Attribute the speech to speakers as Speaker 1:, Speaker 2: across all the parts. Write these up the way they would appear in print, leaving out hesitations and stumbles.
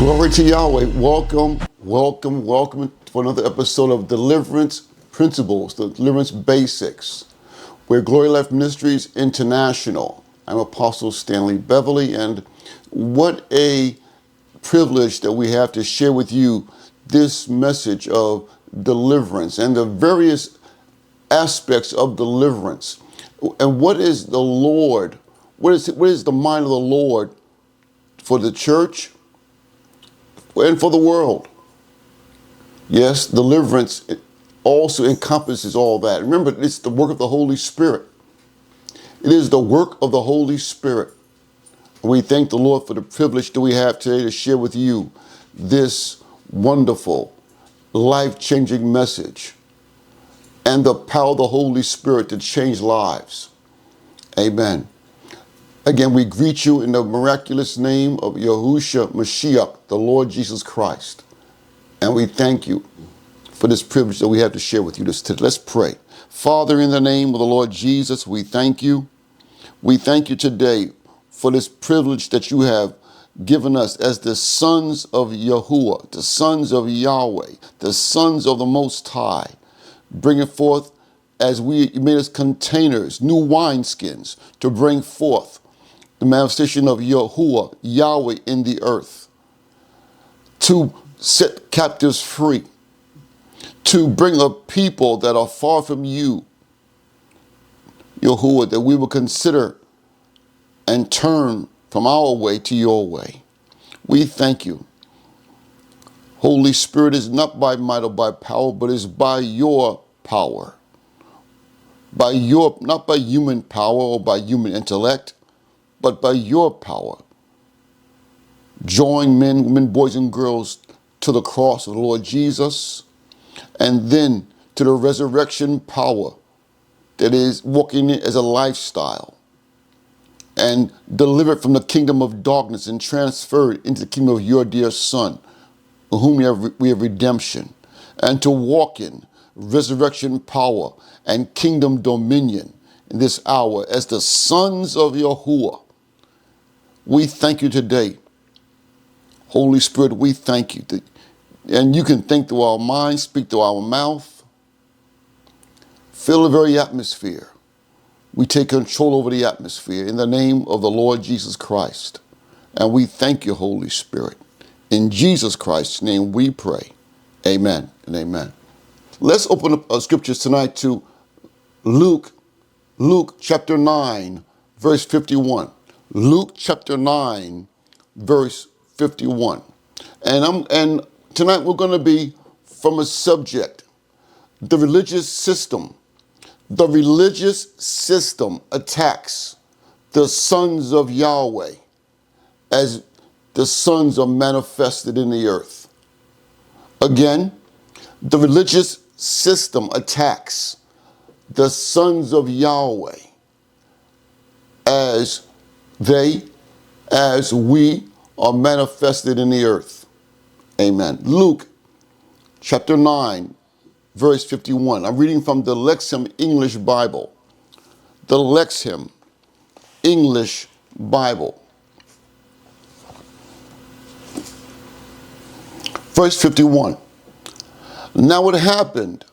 Speaker 1: Glory to Yahweh. Welcome, welcome, welcome for another episode of Deliverance Principles, the Deliverance Basics. We're Glory Life Ministries International. I'm Apostle Stanley Berverly, and what a privilege that we have to share with you this message of deliverance and the various aspects of deliverance. And what is the Lord? What is the mind of the Lord for the church and for the world? Yes, deliverance also encompasses all that. Remember, it's the work of the Holy Spirit. It is the work of the Holy Spirit. We thank the Lord for the privilege that we have today to share with you this wonderful, life-changing message and the power of the Holy Spirit to change lives. Amen. Again, we greet you in the miraculous name of Yahushua Mashiach, the Lord Jesus Christ. And we thank you for this privilege that we have to share with you this today. Let's pray. Father, in the name of the Lord Jesus, we thank you. We thank you today for this privilege that you have given us as the sons of Yahuwah, the sons of Yahweh, the sons of the Most High, bringing forth as you made us containers, new wineskins to bring forth the manifestation of Yahuwah, Yahweh in the earth, to set captives free, to bring a people that are far from you, Yahuwah, that we will consider and turn from our way to your way. We thank you. Holy Spirit, is not by might or by power, but is by your power. Not by human power or by human intellect, but by your power. Join men, women, boys, and girls to the cross of the Lord Jesus, and then to the resurrection power that is walking it as a lifestyle, and delivered from the kingdom of darkness and transferred into the kingdom of your dear Son, with whom we have redemption, and to walk in resurrection power and kingdom dominion in this hour as the sons of Yahuwah. We thank you today. Holy Spirit, we thank you. And you can think through our mind, speak through our mouth, fill the very atmosphere. We take control over the atmosphere in the name of the Lord Jesus Christ. And we thank you, Holy Spirit. In Jesus Christ's name we pray. Amen and amen. Let's open up our scriptures tonight to Luke chapter 9, verse 51. Luke chapter 9, verse 51. And tonight we're going to be from a subject, the religious system. The religious system attacks the sons of Yahweh as the sons are manifested in the earth. Again, the religious system attacks the sons of Yahweh as we are manifested in the earth. Amen. Luke chapter 9, verse 51. I'm reading from the Lexham English Bible. The Lexham English Bible. Verse 51. Now it happened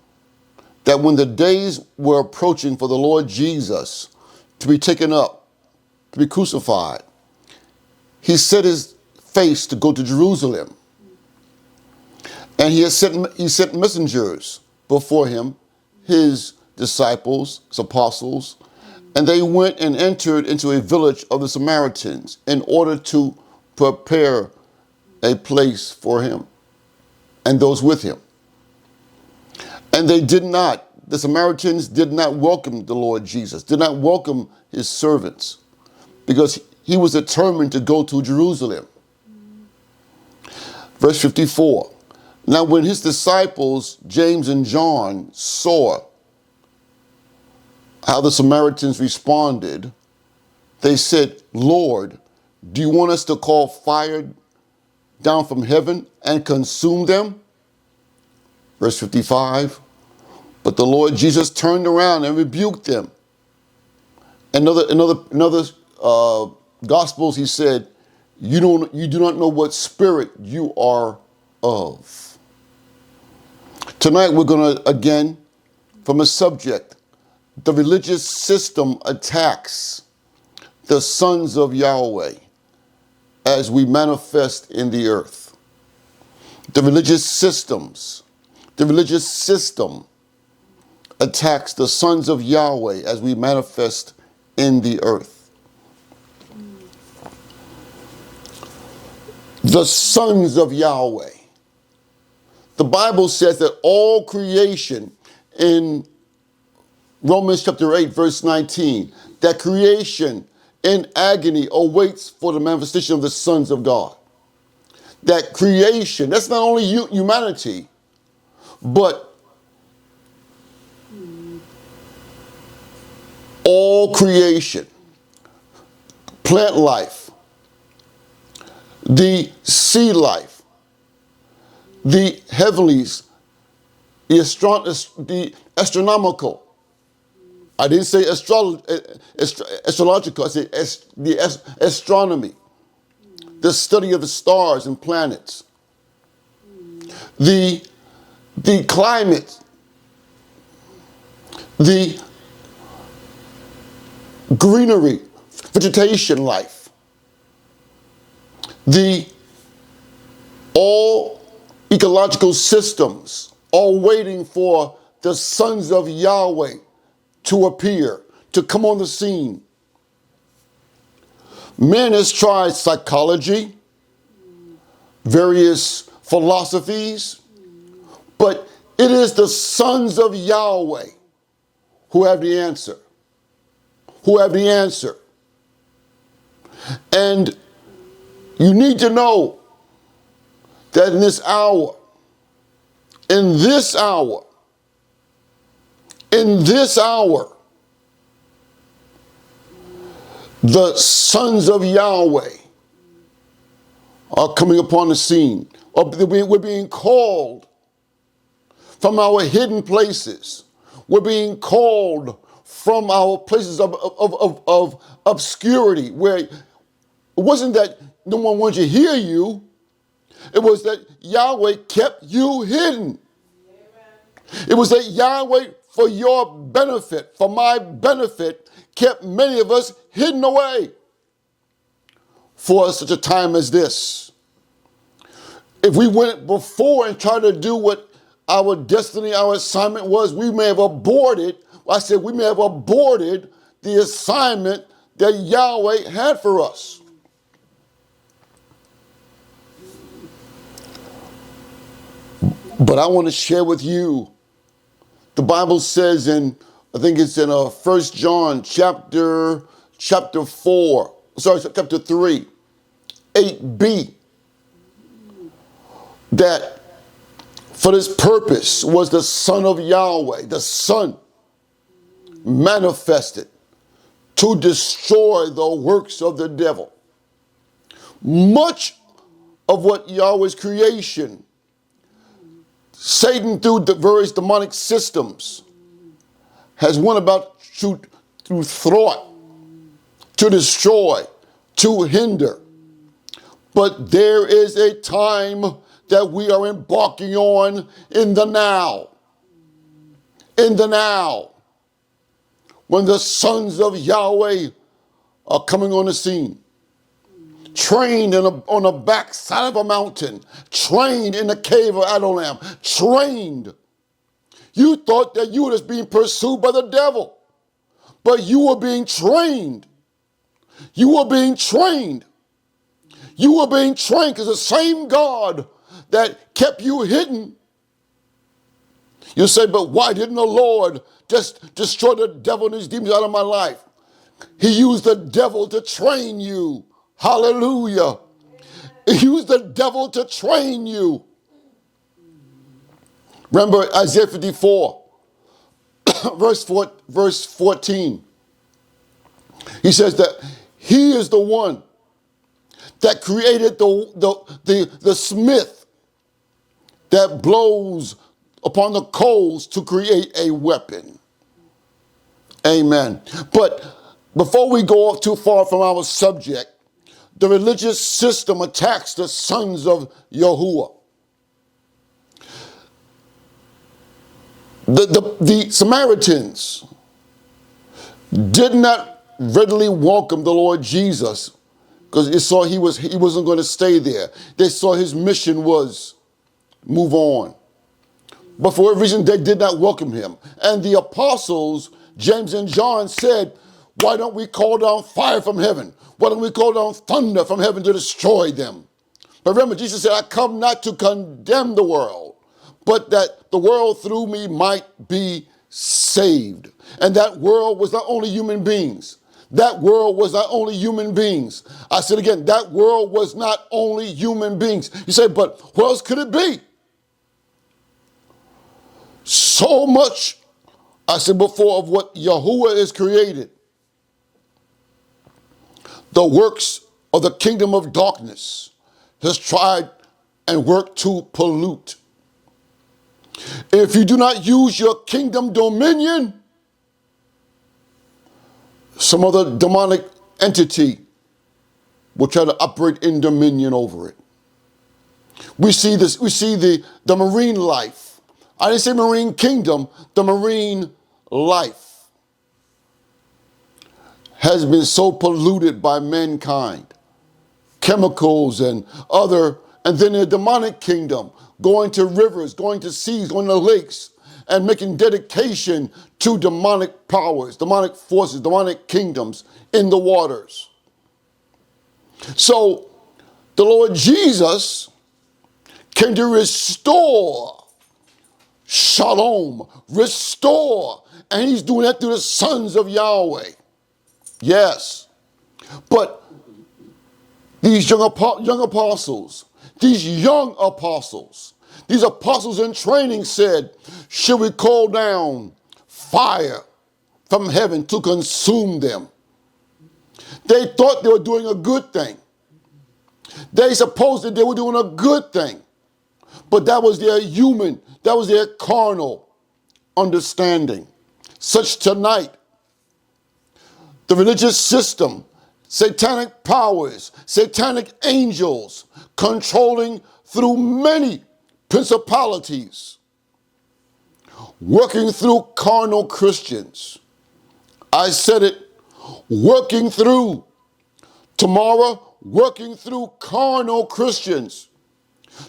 Speaker 1: that when the days were approaching for the Lord Jesus to be taken up, to be crucified, he set his face to go to Jerusalem. And he sent messengers before him, his disciples, his apostles, and they went and entered into a village of the Samaritans in order to prepare a place for him and those with him. And the Samaritans did not welcome the Lord Jesus, did not welcome his servants, because he was determined to go to Jerusalem. Verse 54. Now when his disciples, James and John, saw how the Samaritans responded, they said, Lord, do you want us to call fire down from heaven and consume them? Verse 55. But the Lord Jesus turned around and rebuked them. In other Gospels, he said, you do not know what spirit you are of. Tonight we're going to, again, from a subject, the religious system attacks the sons of Yahweh as we manifest in the earth. The religious system attacks the sons of Yahweh as we manifest in the earth. The sons of Yahweh. The Bible says that all creation in Romans chapter 8, verse 19, that creation in agony awaits for the manifestation of the sons of God. That creation, that's not only humanity, but all creation, plant life, the sea life, the heavenlies, the astronomical. I didn't say astrological, I said the astronomy, the study of the stars and planets, the climate, the greenery, vegetation life, all ecological systems are waiting for the sons of Yahweh to appear, to come on the scene. Man has tried psychology, various philosophies, but it is the sons of Yahweh who have the answer. Who have the answer. And you need to know that in this hour, the sons of Yahweh are coming upon the scene. We're being called from our hidden places. We're being called from our places of obscurity, where it wasn't that no one wanted to hear you. It was that Yahweh kept you hidden. It was that Yahweh, for your benefit, for my benefit, kept many of us hidden away for such a time as this. If we went before and tried to do what our destiny, our assignment was, we may have aborted, we may have aborted the assignment that Yahweh had for us. But I want to share with you, the Bible says I think it's in 1 John chapter 3, 8b, that for this purpose was the Son of Yahweh, the Son, manifested to destroy the works of the devil. Much of what Yahweh's creation, Satan through the various demonic systems has went about through thought, to destroy, to hinder. But there is a time that we are embarking on in the now. In the now. When the sons of Yahweh are coming on the scene. Trained on the backside of a mountain. Trained in the cave of Adullam. Trained. You thought that you were just being pursued by the devil. But you were being trained. You were being trained. You were being trained because the same God that kept you hidden. You say, but why didn't the Lord just destroy the devil and his demons out of my life? He used the devil to train you. Hallelujah. He used the devil to train you. Remember Isaiah 54, verse 14. He says that he is the one that created the smith that blows upon the coals to create a weapon. Amen. But before we go off too far from our subject, the religious system attacks the sons of Yahuwah. The Samaritans did not readily welcome the Lord Jesus because they saw he wasn't going to stay there. They saw his mission was move on. But for whatever reason, they did not welcome him. And the apostles, James and John, said, why don't we call down fire from heaven? Why don't we call down thunder from heaven to destroy them? But remember, Jesus said, I come not to condemn the world, but that the world through me might be saved. And that world was not only human beings. That world was not only human beings. I said again, that world was not only human beings. You say, but what else could it be? So much, I said before, of what Yahuwah has created, the works of the kingdom of darkness has tried and worked to pollute. If you do not use your kingdom dominion, some other demonic entity will try to operate in dominion over it. We see this, we see the marine life. I didn't say marine kingdom, the marine life has been so polluted by mankind. Chemicals and then the demonic kingdom, going to rivers, going to seas, going to lakes, and making dedication to demonic powers, demonic forces, demonic kingdoms in the waters. So the Lord Jesus came to restore shalom, restore. And he's doing that through the sons of Yahweh. Yes. But these young apostles, these apostles in training said, should we call down fire from heaven to consume them? They thought they were doing a good thing. They supposed that they were doing a good thing. But that was their carnal understanding. Such tonight, the religious system, satanic powers, satanic angels, controlling through many principalities, working through carnal Christians. I said it, working through carnal Christians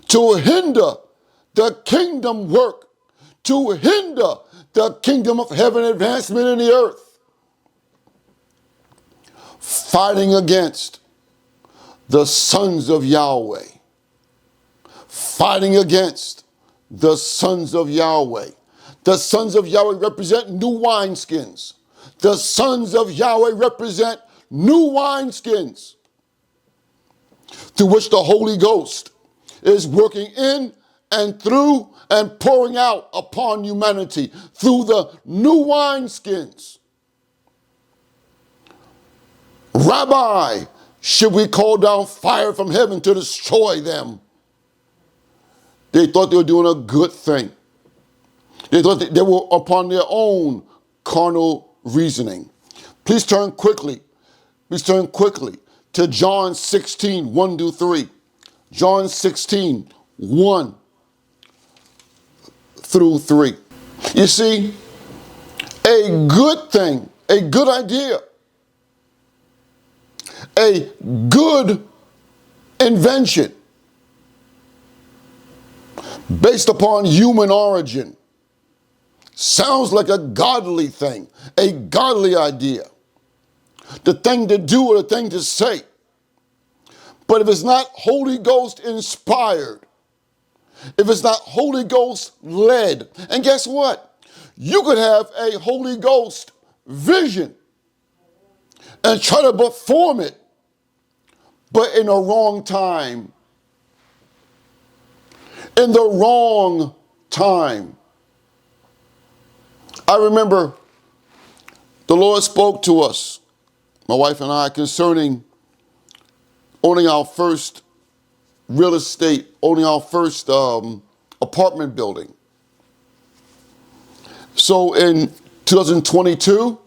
Speaker 1: to hinder the kingdom work, to hinder the kingdom of heaven advancement in the earth, fighting against the sons of Yahweh, fighting against the sons of Yahweh. The sons of Yahweh represent new wineskins. The sons of Yahweh represent new wineskins through which the Holy Ghost is working in and through and pouring out upon humanity through the new wineskins. Rabbi, should we call down fire from heaven to destroy them? They thought they were doing a good thing. They thought they were upon their own carnal reasoning. Please turn quickly to John 16, 1 to 3. John 16, 1 through 3. You see, a good thing, a good idea, a good invention based upon human origin sounds like a godly thing, a godly idea, the thing to do or the thing to say. But if it's not Holy Ghost inspired, if it's not Holy Ghost led, and guess what? You could have a Holy Ghost vision and try to perform it, but in the wrong time. In the wrong time. I remember the Lord spoke to us, my wife and I, concerning owning our first real estate, owning our first apartment building. So in 2022,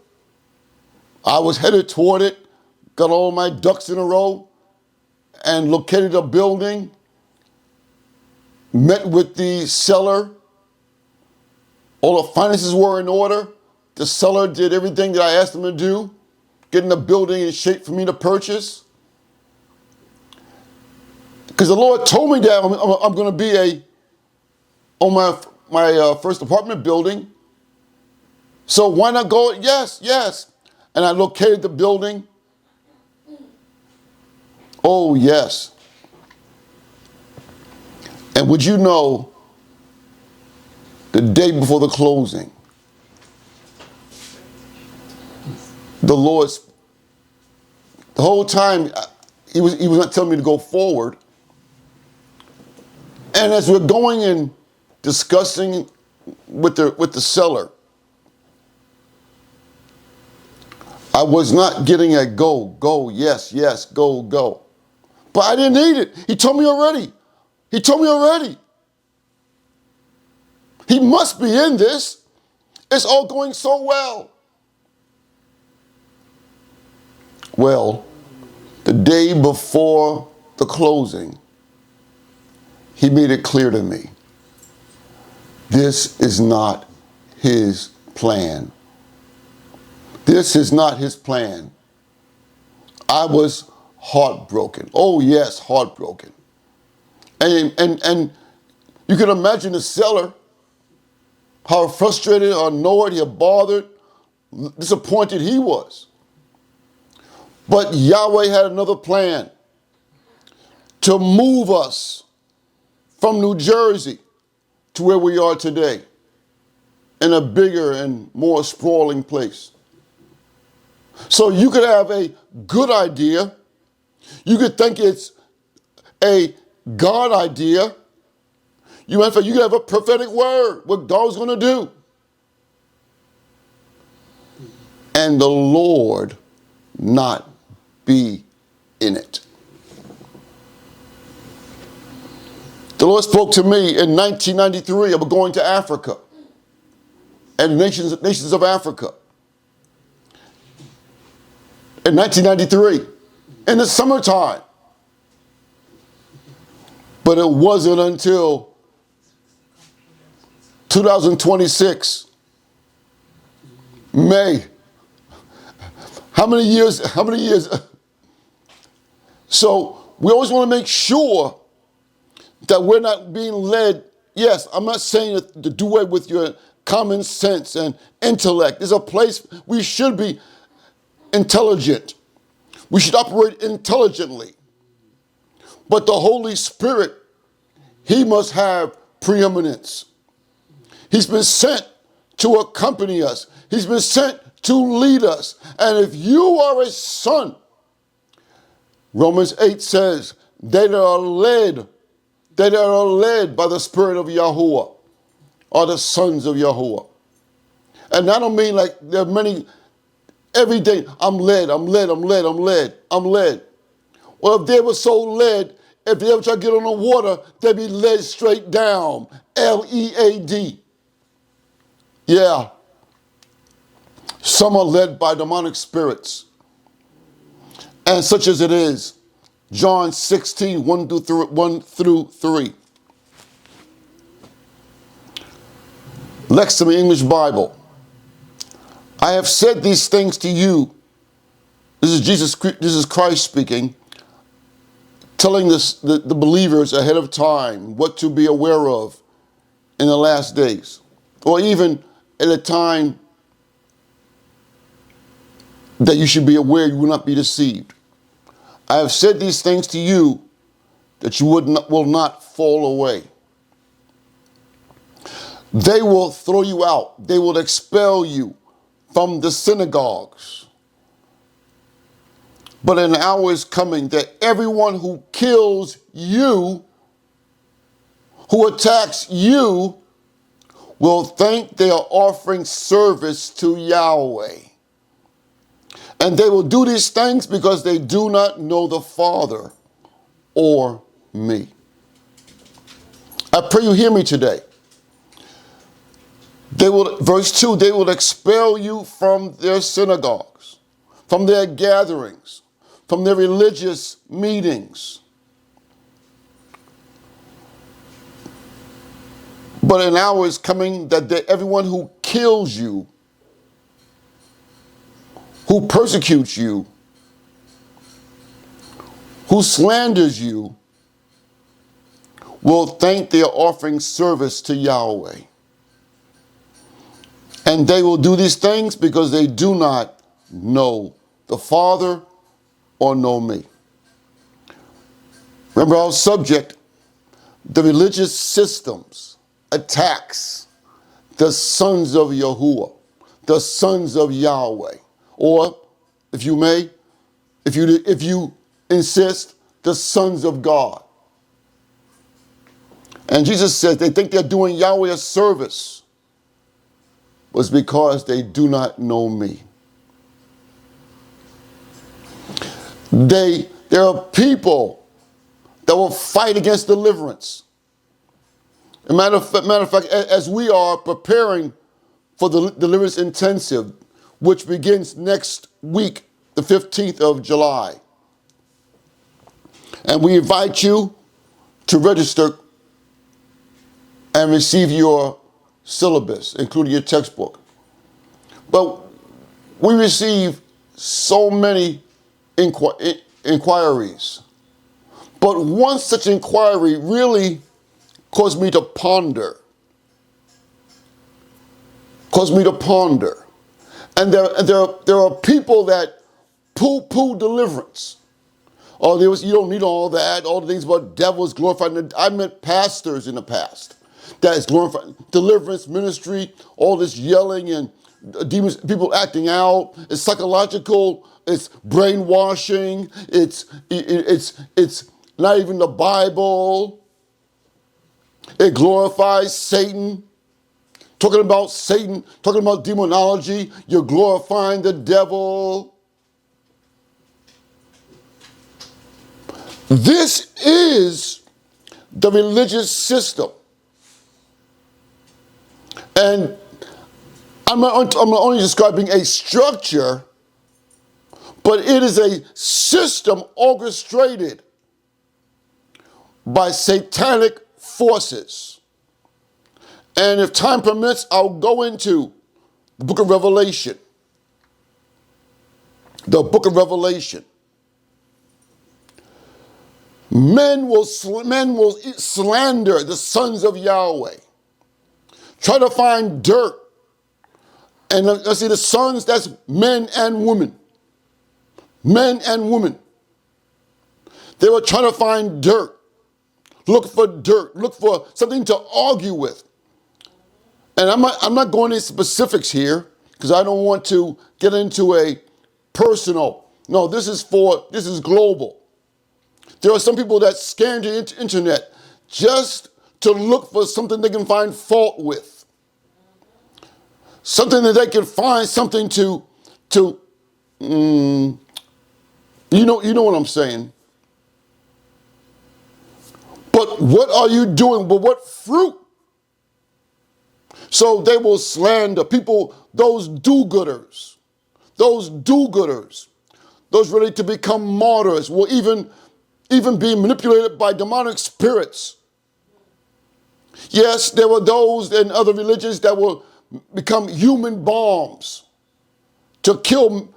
Speaker 1: I was headed toward it, got all my ducks in a row, and located a building, met with the seller. All the finances were in order. The seller did everything that I asked him to do, getting the building in shape for me to purchase. Because the Lord told me that I'm going to be on my first apartment building. So why not go? Yes, yes. And I located the building. Oh, yes. And would you know, the day before the closing, the whole time, he was not telling me to go forward. And as we're going and discussing with the seller, I was not getting a go, yes, yes, go. But I didn't need it. He told me already. He must be in this. It's all going so well. Well, the day before the closing, he made it clear to me, this is not his plan. This is not his plan. I was heartbroken. Oh yes, heartbroken. And you can imagine the seller, how frustrated, annoyed, how bothered, disappointed he was. But Yahweh had another plan to move us from New Jersey to where we are today, in a bigger and more sprawling place. So you could have a good idea. You could think it's a God idea. You could have a prophetic word, what God's going to do. And the Lord not be in it. The Lord spoke to me in 1993 about going to Africa and nations of Africa. In 1993, in the summertime. But it wasn't until 2026, May. How many years? So we always want to make sure that we're not being led. Yes, I'm not saying to do away with your common sense and intellect. There's a place we should be intelligent. We should operate intelligently. But the Holy Spirit, he must have preeminence. He's been sent to accompany us. He's been sent to lead us. And if you are a son, Romans 8 says, they that are led by the Spirit of Yahuwah are the sons of Yahuwah. And I don't mean like there are many, every day, I'm led. Well, if they were so led, if they ever try to get on the water, they'd be led straight down. L-E-A-D. Yeah. Some are led by demonic spirits. And such as it is, John 16, 1 through 3. Lexham English Bible. I have said these things to you. This is Christ speaking, telling the believers ahead of time what to be aware of in the last days, or even at a time that you should be aware you will not be deceived. I have said these things to you that you will not fall away. They will throw you out. They will expel you from the synagogues. But an hour is coming that everyone who kills you, who attacks you, will think they are offering service to Yahweh. And they will do these things because they do not know the Father or me. I pray you hear me today. Verse 2, they will expel you from their synagogues, from their gatherings, from their religious meetings. But an hour is coming that everyone who kills you, who persecutes you, who slanders you, will think they are offering service to Yahweh. And they will do these things because they do not know the Father or know me. Remember our subject, the religious systems, attacks the sons of Yahuwah, the sons of Yahweh, or, if you may, if you insist, the sons of God. And Jesus says they think they're doing Yahweh a service, was because they do not know me. There are people that will fight against deliverance. As a matter of fact, as we are preparing for the Deliverance Intensive, which begins next week, the 15th of July. And we invite you to register and receive your syllabus, including your textbook. But we receive so many inquiries. But one such inquiry really caused me to ponder. And there are people that poo-poo deliverance. Oh, you don't need all that, all the things about devils glorifying. I meant pastors in the past. That is glorifying deliverance ministry, all this yelling and demons, people acting out. It's psychological. It's brainwashing. It's not even the Bible. It glorifies Satan. Talking about Satan, talking about demonology, you're glorifying the devil. This is the religious system. And I'm not only describing a structure, but it is a system orchestrated by satanic forces. And if time permits, I'll go into the book of Revelation. The book of Revelation. Men will slander the sons of Yahweh. Try to find dirt. And let's see, the sons, that's men and women. Men and women. They were trying to find dirt. Look for dirt. Look for something to argue with. And I'm not going into specifics here because I don't want to get into a personal. No, this is global. There are some people that scan the internet just to look for something they can find fault with. Something that they can find something to you know what I'm saying. But what are you doing? But what fruit? So they will slander people, those do-gooders, those ready to become martyrs will even be manipulated by demonic spirits. Yes, there were those in other religions that will become human bombs to kill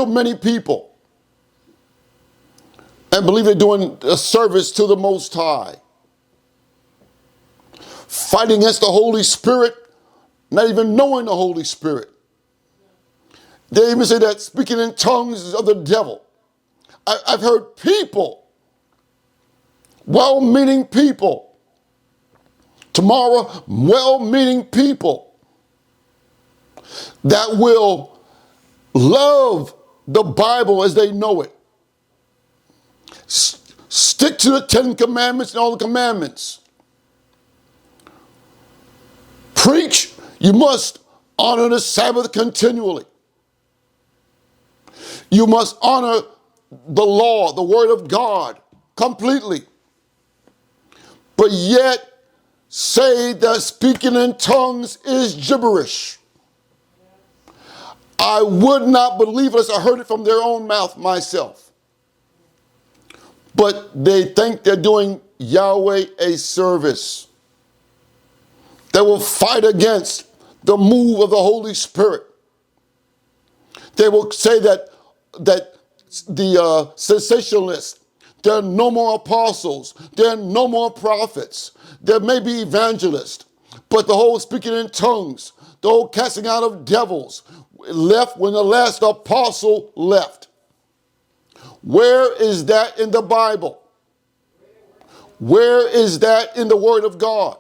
Speaker 1: many people and believe they're doing a service to the Most High. Fighting against the Holy Spirit, not even knowing the Holy Spirit. They even say that speaking in tongues is of the devil. I've heard people, well-meaning people, tomorrow, well-meaning people that will love the Bible as they know it. Stick to the 10 commandments and all the commandments. Preach, you must honor the Sabbath continually. You must honor the law, the word of God, completely. But yet say that speaking in tongues is gibberish. I would not believe it unless I heard it from their own mouth myself. But they think they're doing Yahweh a service. They will fight against the move of the Holy Spirit. They will say that the sensationalists, there are no more apostles, there are no more prophets, there may be evangelists, but the whole speaking in tongues, the whole casting out of devils left when the last apostle left. Where is that in the Bible? Where is that in the Word of God?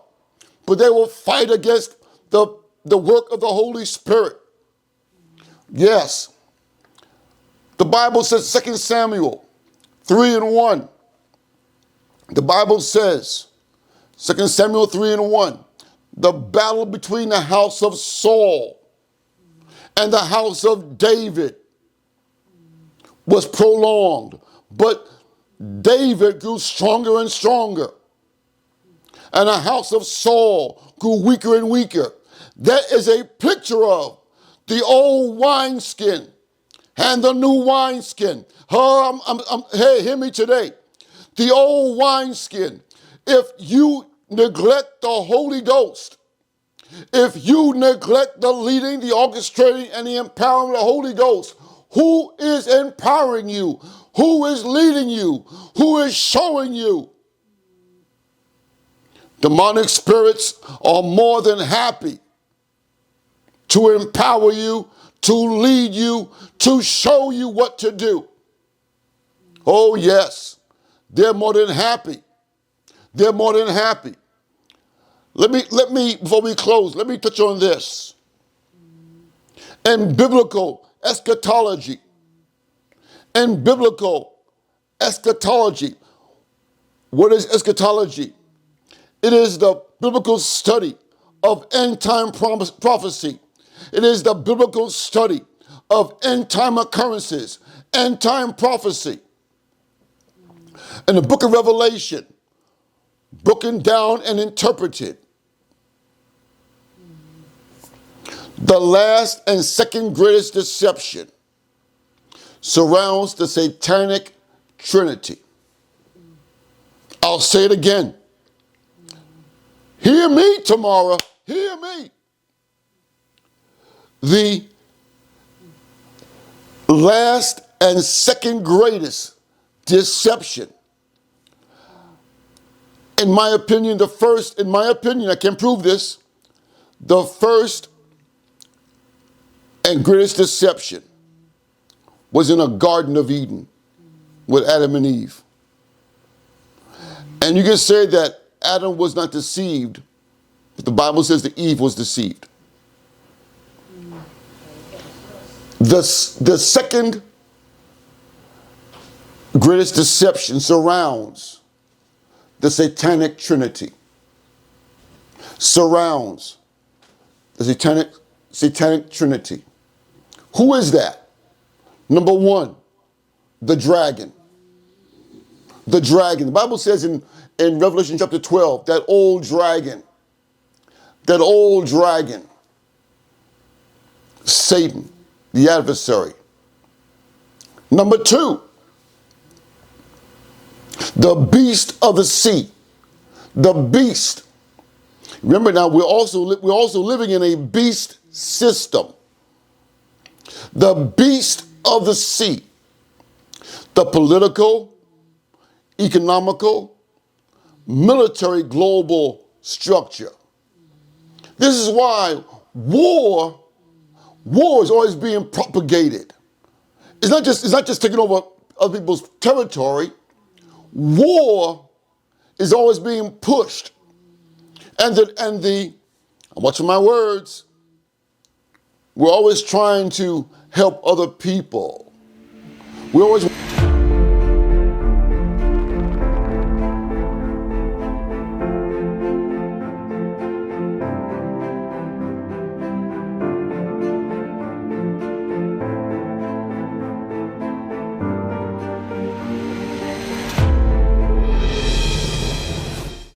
Speaker 1: But they will fight against the work of the Holy Spirit. Yes. The Bible says, 2 Samuel 3:1. The Bible says, 2 Samuel 3:1, the battle between the house of Saul and the house of David was prolonged, but David grew stronger and stronger, and the house of Saul grew weaker and weaker. That is a picture of the old wineskin and the new wineskin. Hey, hear me today. The old wineskin, if you neglect the Holy Ghost, if you neglect the leading, the orchestrating, and the empowering of the Holy Ghost, who is empowering you? Who is leading you? Who is showing you? Demonic spirits are more than happy to empower you, to lead you, to show you what to do. Oh yes, they're more than happy. They're more than happy. Let me, before we close, let me touch on this. In biblical eschatology, what is eschatology? It is the biblical study of end-time prophecy. It is the biblical study of end-time occurrences, end-time prophecy. In the book of Revelation, broken down and interpreted, the last and second greatest deception surrounds the satanic trinity. I'll say it again. Hear me, Tamara. Hear me. The last and second greatest deception, in my opinion, I can prove this, the first and greatest deception was in a Garden of Eden with Adam and Eve. And you can say that Adam was not deceived, but the Bible says that Eve was deceived. The second greatest deception surrounds the satanic trinity. Surrounds the satanic trinity. Who is that? Number one, the dragon. The dragon. The Bible says in Revelation chapter 12, that old dragon, Satan, the adversary. Number two, the beast of the sea. The beast. Remember now, we're also living in a beast system. The beast of the sea. The political, economical, military global structure. This is why war is always being propagated. It's not just taking over other people's territory. War is always being pushed. And I'm watching my words, we're always trying to help other people. We always